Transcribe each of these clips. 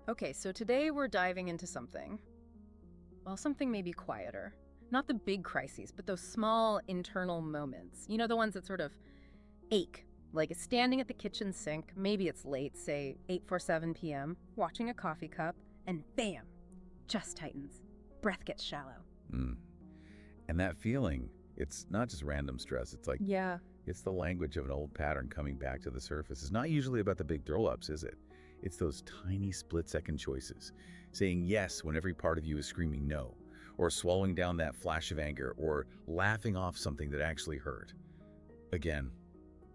Okay, so today we're diving into something. Well, something maybe quieter. Not the big crises, but those small internal moments. You know, the ones that sort of ache. Like standing at the kitchen sink, maybe it's late, say 8:47 p.m., watching a coffee cup, and bam, chest tightens. Breath gets shallow. Mm. And that feeling, it's not just random stress. It's like, Yeah. it's the language of an old pattern coming back to the surface. It's not usually about the big throw-ups, is it? It's those tiny split-second choices. Saying yes when every part of you is screaming no, or swallowing down that flash of anger, or laughing off something that actually hurt. Again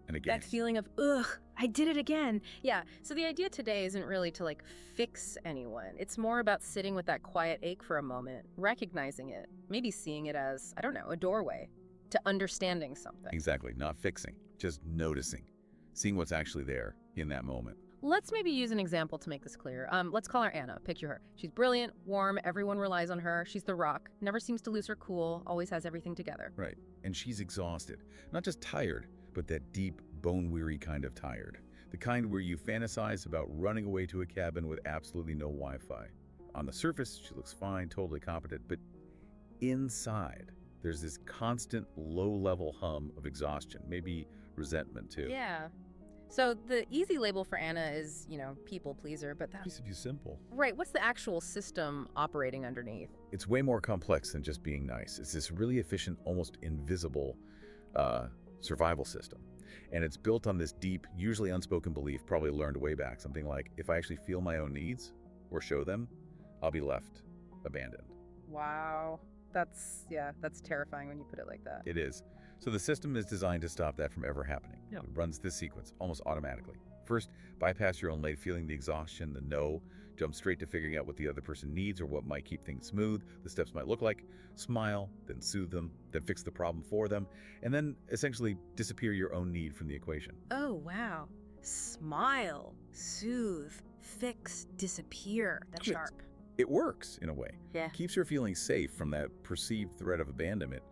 and again. That feeling of, ugh, I did it again. Yeah, so the idea today isn't really to fix anyone. It's more about sitting with that quiet ache for a moment, recognizing it, maybe seeing it as, I don't know, a doorway to understanding something. Exactly, not fixing, just noticing, seeing what's actually there in that moment. Let's maybe use an example to make this clear. Let's call her Anna. Picture her. She's brilliant, warm, everyone relies on her. She's the rock, never seems to lose her cool, always has everything together. Right, and she's exhausted, not just tired, but that deep, bone-weary kind of tired. The kind where you fantasize about running away to a cabin with absolutely no Wi-Fi. On the surface, she looks fine, totally competent, but inside, there's this constant low-level hum of exhaustion, maybe resentment too. Yeah. So the easy label for Anna is, people pleaser, but that... Piece of you simple. Right, what's the actual system operating underneath? It's way more complex than just being nice. It's this really efficient, almost invisible survival system. And it's built on this deep, usually unspoken belief, probably learned way back, something like, if I actually feel my own needs or show them, I'll be left abandoned. Wow. That's terrifying when you put it like that. It is. So the system is designed to stop that from ever happening. Yeah. It runs this sequence almost automatically. First, bypass your own late feeling, the exhaustion, the no, jump straight to figuring out what the other person needs or what might keep things smooth. The steps might look like smile, then soothe them, then fix the problem for them, and then essentially disappear your own need from the equation. Oh, wow. Smile, soothe, fix, disappear. That's sharp. It works, in a way. Yeah. Keeps her feeling safe from that perceived threat of abandonment,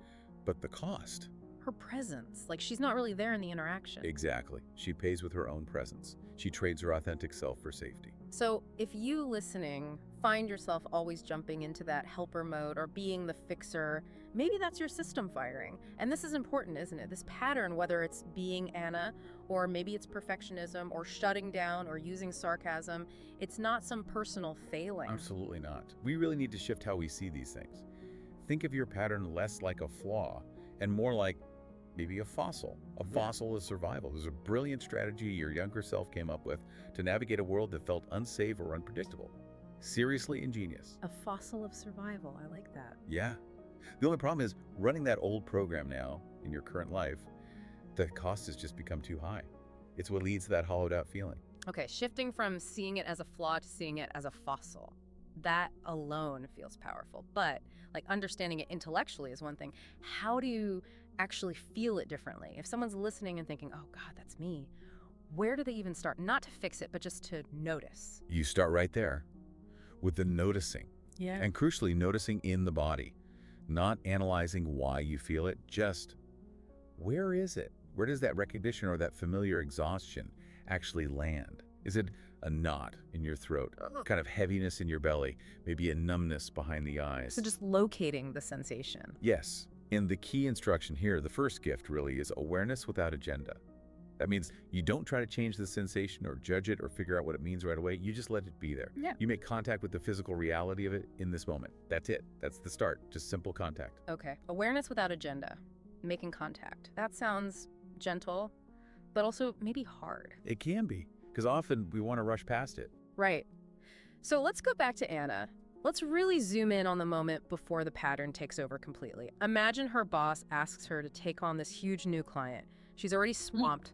but the cost? Her presence. She's not really there in the interaction. Exactly. She pays with her own presence. She trades her authentic self for safety. So if you listening find yourself always jumping into that helper mode or being the fixer, maybe that's your system firing. And this is important, isn't it? This pattern, whether it's being Anna, or maybe it's perfectionism, or shutting down, or using sarcasm, it's not some personal failing. Absolutely not. We really need to shift how we see these things. Think of your pattern less like a flaw and more like maybe a fossil. A fossil is survival. There's a brilliant strategy your younger self came up with to navigate a world that felt unsafe or unpredictable. Seriously ingenious. A fossil of survival. I like that. Yeah. The only problem is running that old program now in your current life, the cost has just become too high. It's what leads to that hollowed out feeling. Okay, shifting from seeing it as a flaw to seeing it as a fossil. That alone feels powerful. But understanding it intellectually is one thing. How do you actually feel it differently? If someone's listening and thinking, oh God, that's me, where do they even start? Not to fix it, but just to notice. You start right there with the noticing. Yeah. And crucially, noticing in the body, not analyzing why you feel it, just where is it? Where does that recognition or that familiar exhaustion actually land? Is it a knot in your throat, kind of heaviness in your belly, maybe a numbness behind the eyes? So just locating the sensation. Yes. And the key instruction here, the first gift really, is awareness without agenda. That means you don't try to change the sensation or judge it or figure out what it means right away. You just let it be there. Yeah. You make contact with the physical reality of it in this moment. That's it. That's the start. Just simple contact. Okay. Awareness without agenda. Making contact. That sounds gentle, but also maybe hard. It can be, because often we want to rush past it. Right. So let's go back to Anna. Let's really zoom in on the moment before the pattern takes over completely. Imagine her boss asks her to take on this huge new client. She's already swamped,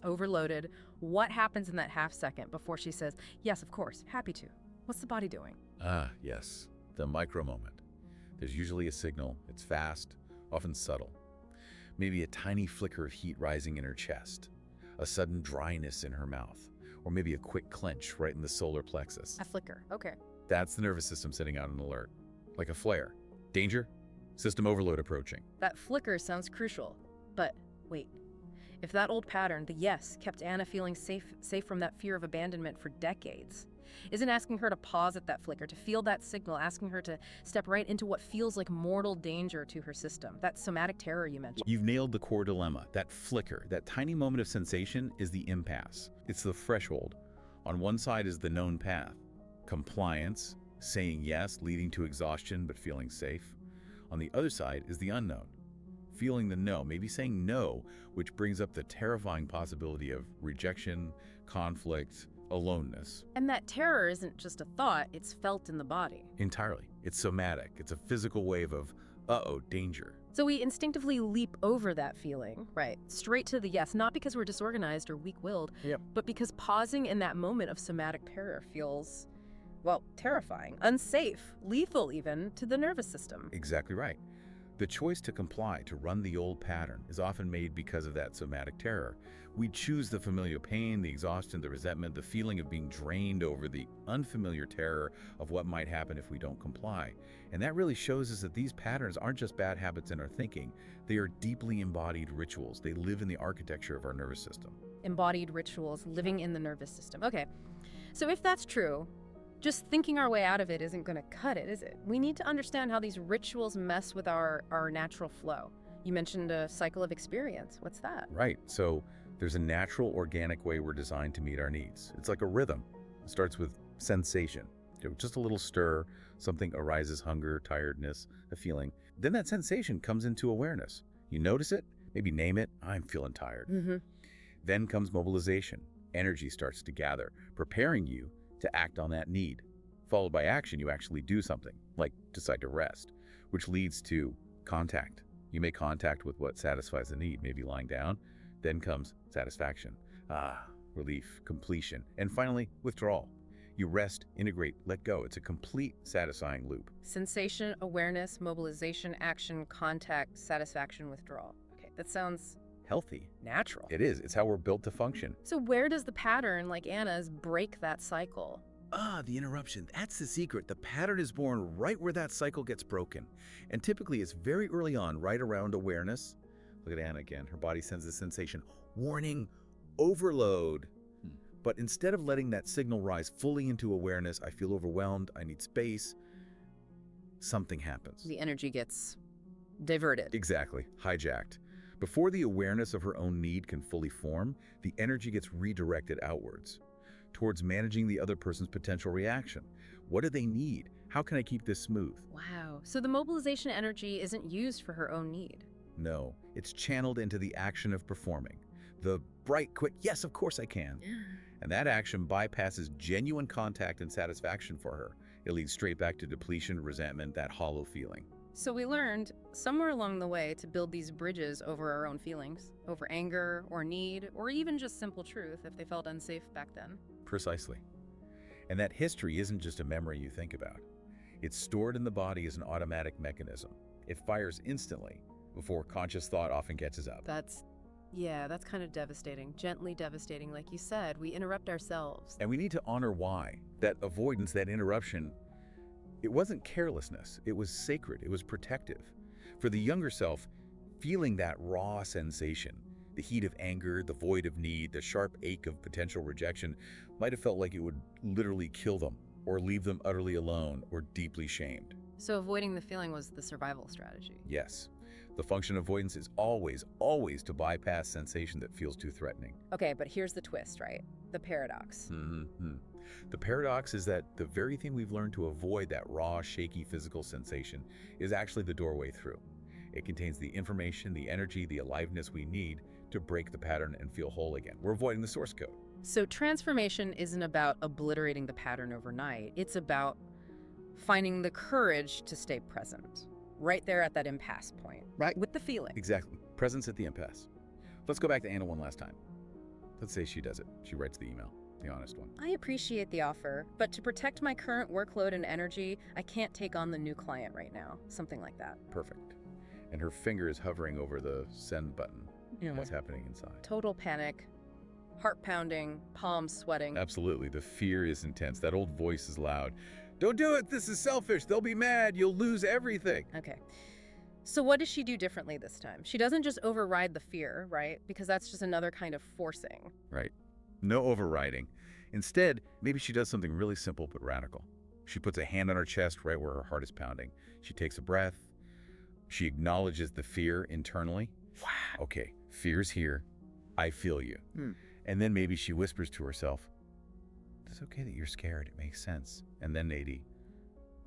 overloaded. What happens in that half second before she says, yes, of course, happy to? What's the body doing? Ah, yes, the micro moment. There's usually a signal. It's fast, often subtle. Maybe a tiny flicker of heat rising in her chest, a sudden dryness in her mouth, or maybe a quick clench right in the solar plexus. A flicker, okay. That's the nervous system sending out an alert, like a flare. Danger, system overload approaching. That flicker sounds crucial, but wait. If that old pattern, the yes, kept Anna feeling safe from that fear of abandonment for decades, isn't asking her to pause at that flicker, to feel that signal, asking her to step right into what feels like mortal danger to her system, that somatic terror you mentioned. You've nailed the core dilemma. That flicker, that tiny moment of sensation is the impasse. It's the threshold. On one side is the known path, compliance, saying yes, leading to exhaustion but feeling safe. On the other side is the unknown, feeling the no, maybe saying no, which brings up the terrifying possibility of rejection, conflict, aloneness. And that terror isn't just a thought, it's felt in the body. Entirely. It's somatic. It's a physical wave of, uh-oh, danger. So we instinctively leap over that feeling, right, straight to the yes, not because we're disorganized or weak-willed, but because pausing in that moment of somatic terror feels, well, terrifying, unsafe, lethal even, to the nervous system. Exactly right. The choice to comply, to run the old pattern, is often made because of that somatic terror. We choose the familiar pain, the exhaustion, the resentment, the feeling of being drained over the unfamiliar terror of what might happen if we don't comply. And that really shows us that these patterns aren't just bad habits in our thinking. They are deeply embodied rituals. They live in the architecture of our nervous system. Embodied rituals living in the nervous system. Okay, so if that's true, just thinking our way out of it isn't going to cut it, is it? We need to understand how these rituals mess with our natural flow. You mentioned a cycle of experience. What's that? Right. So there's a natural, organic way we're designed to meet our needs. It's like a rhythm. It starts with sensation. Just a little stir, something arises, hunger, tiredness, a feeling. Then that sensation comes into awareness. You notice it, maybe name it, I'm feeling tired. Then comes mobilization. Energy starts to gather, preparing you to act on that need. Followed by action, you actually do something, like decide to rest, which leads to contact. You make contact with what satisfies the need, maybe lying down. Then comes satisfaction, relief, completion, and finally, withdrawal. You rest, integrate, let go. It's a complete satisfying loop. Sensation, awareness, mobilization, action, contact, satisfaction, withdrawal. Okay, that sounds Healthy. natural. It is. It's how we're built to function. So where does the pattern, like Anna's, break that cycle? The interruption. That's the secret. The pattern is born right where that cycle gets broken. And typically it's very early on, right around awareness. Look at Anna again. Her body sends a sensation. Warning, overload. But instead of letting that signal rise fully into awareness, I feel overwhelmed, I need space, something happens. The energy gets diverted. Exactly. Hijacked. Before the awareness of her own need can fully form, the energy gets redirected outwards, towards managing the other person's potential reaction. What do they need? How can I keep this smooth? Wow. So the mobilization energy isn't used for her own need. No, it's channeled into the action of performing. The bright, quick, yes, of course I can. And that action bypasses genuine contact and satisfaction for her. It leads straight back to depletion, resentment, that hollow feeling. So we learned somewhere along the way to build these bridges over our own feelings, over anger or need, or even just simple truth if they felt unsafe back then. Precisely. And that history isn't just a memory you think about. It's stored in the body as an automatic mechanism. It fires instantly before conscious thought often catches up. That's kind of devastating, gently devastating. Like you said, we interrupt ourselves. And we need to honor why. That avoidance, that interruption, it wasn't carelessness. It was sacred. It was protective. For the younger self, feeling that raw sensation, the heat of anger, the void of need, the sharp ache of potential rejection, might have felt like it would literally kill them or leave them utterly alone or deeply shamed. So avoiding the feeling was the survival strategy. Yes. The function of avoidance is always, always to bypass sensation that feels too threatening. Okay, but here's the twist, right? The paradox. The paradox is that the very thing we've learned to avoid, that raw, shaky physical sensation, is actually the doorway through. It contains the information, the energy, the aliveness we need to break the pattern and feel whole again. We're avoiding the source code. So transformation isn't about obliterating the pattern overnight. It's about finding the courage to stay present, right there at that impasse point, right? With the feeling. Exactly. Presence at the impasse. Let's go back to Anna one last time. Let's say she does it. She writes the email, the honest one. I appreciate the offer, but to protect my current workload and energy, I can't take on the new client right now. Something like that. Perfect. And her finger is hovering over the send button. What's happening inside? Total panic, heart pounding, palms sweating. Absolutely. The fear is intense. That old voice is loud. Don't do it. This is selfish. They'll be mad. You'll lose everything. Okay. So what does she do differently this time? She doesn't just override the fear, right? Because that's just another kind of forcing. Right. No overriding. Instead, maybe she does something really simple but radical. She puts a hand on her chest right where her heart is pounding. She takes a breath. She acknowledges the fear internally. Wow. Okay, fear's here. I feel you. And then maybe she whispers to herself, it's okay that you're scared. It makes sense. And then Nadie,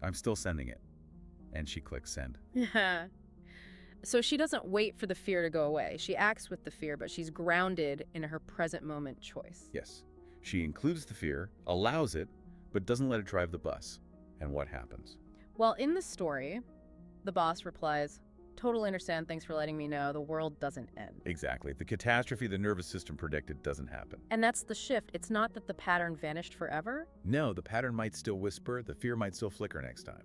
I'm still sending it. And she clicks send. Yeah. So she doesn't wait for the fear to go away. She acts with the fear, but she's grounded in her present moment choice. Yes. She includes the fear, allows it, but doesn't let it drive the bus. And what happens? Well, in the story, the boss replies, totally understand, thanks for letting me know, the world doesn't end. Exactly. The catastrophe the nervous system predicted doesn't happen. And that's the shift. It's not that the pattern vanished forever. No, the pattern might still whisper, the fear might still flicker next time.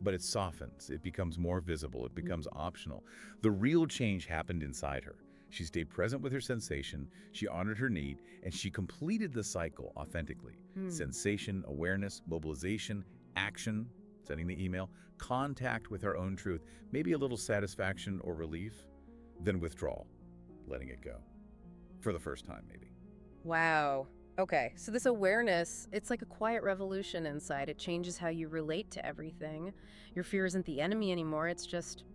But it softens, it becomes more visible, it becomes optional. The real change happened inside her. She stayed present with her sensation, she honored her need, and she completed the cycle authentically. Sensation, awareness, mobilization, action, sending the email, contact with her own truth, maybe a little satisfaction or relief, then withdrawal, letting it go. For the first time, maybe. Wow. Okay, so this awareness, it's like a quiet revolution inside. It changes how you relate to everything. Your fear isn't the enemy anymore, it's just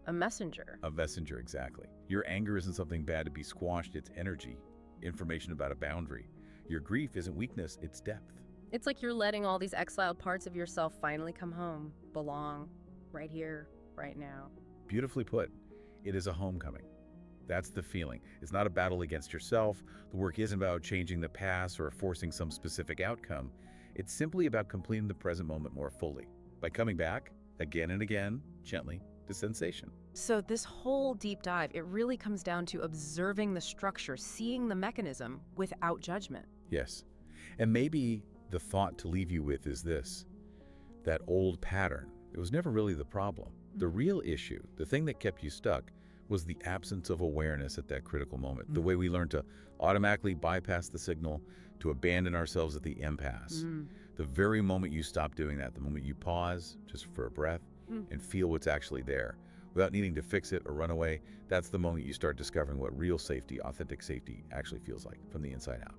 a messenger. A messenger, exactly. Your anger isn't something bad to be squashed, it's energy, information about a boundary. Your grief isn't weakness, it's depth. It's like you're letting all these exiled parts of yourself finally come home, belong, right here, right now. Beautifully put. It is a homecoming. That's the feeling. It's not a battle against yourself. The work isn't about changing the past or forcing some specific outcome. It's simply about completing the present moment more fully, by coming back, again and again, gently, to sensation. So this whole deep dive, it really comes down to observing the structure, seeing the mechanism without judgment. Yes. And maybe the thought to leave you with is this: that old pattern, it was never really the problem. The real issue, the thing that kept you stuck, was the absence of awareness at that critical moment. The way we learn to automatically bypass the signal, to abandon ourselves at the impasse. The very moment you stop doing that, the moment you pause just for a breath and feel what's actually there, without needing to fix it or run away, that's the moment you start discovering what real safety, authentic safety, actually feels like from the inside out.